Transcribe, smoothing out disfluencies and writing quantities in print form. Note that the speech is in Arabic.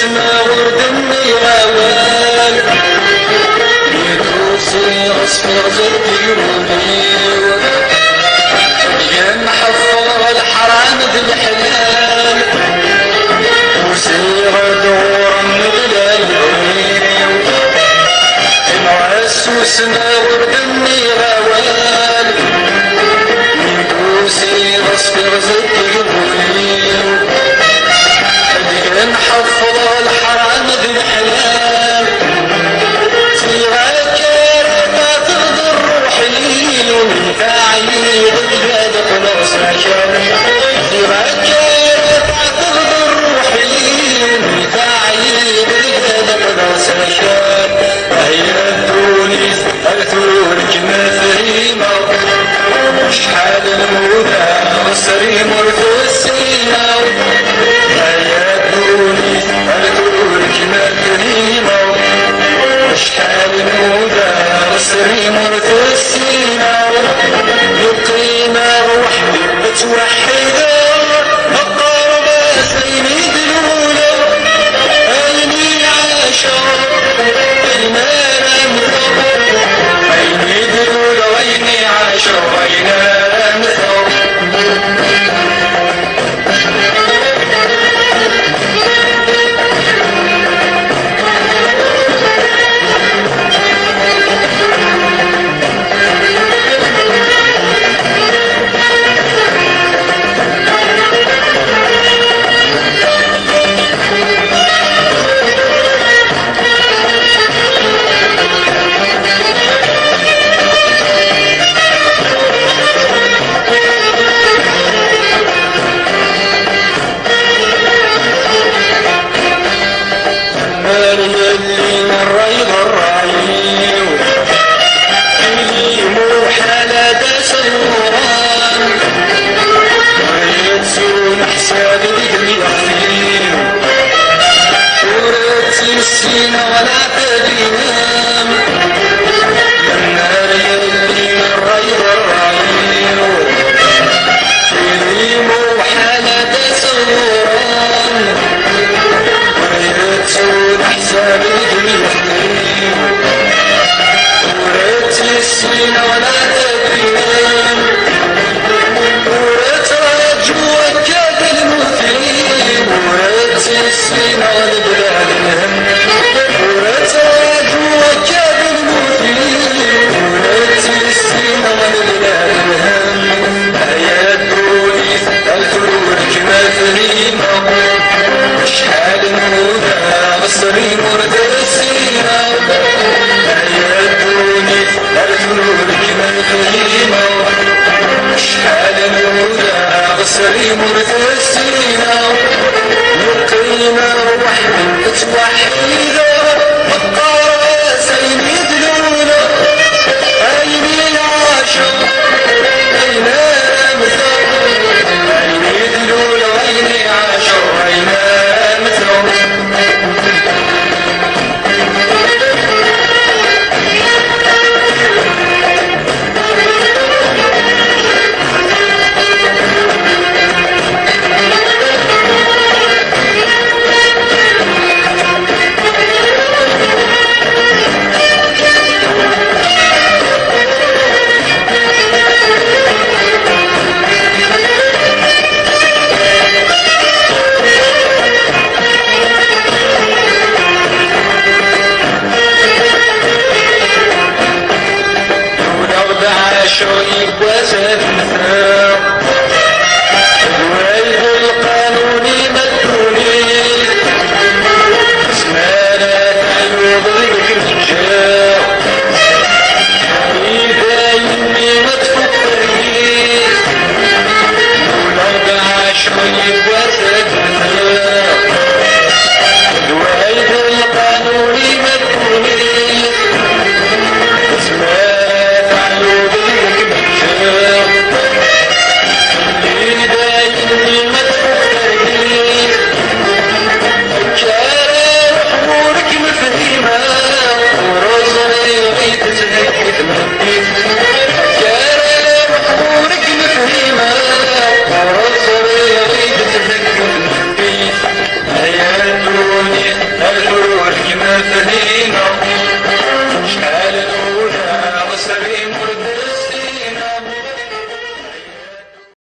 وسما ورد النيران يدوسي أصفر زدي وليو يا محفظ الحرام ذي الحلال وسير دورا مدلال نعس وسما ورد النيران يدوسي أصفر زدي وليو نحفظ الحرام ذي الحلال فيها كرامة تضر روحي ومنفعي بالبلاد خلاص عشان فيها كرامة تضر روحي ومنفعي بالبلاد خلاص عشان هيا تونس أثورك مثريمة شحال المدى مصري مرت السينة شحال المدى مصري مرت السينة يقينا روحي بتوحدة القربة سيني دلولة عيني عاشر المال مثر عيني دلولة وعيني عاشر عينا مثر السينة ولا تدينام النار يلي الريض الرعيل كريم وحالة سروران وريتون حساب الجميل وريت السينة ولا تدينام وريت رجوك كاد المثيل وريت السينة والبلاد الهم شحال المدى مصري مرد السينة يا دوني الفلور كما تهيمة شحال المدى مصري مرد السينة يقينا وحدي تتوحيدة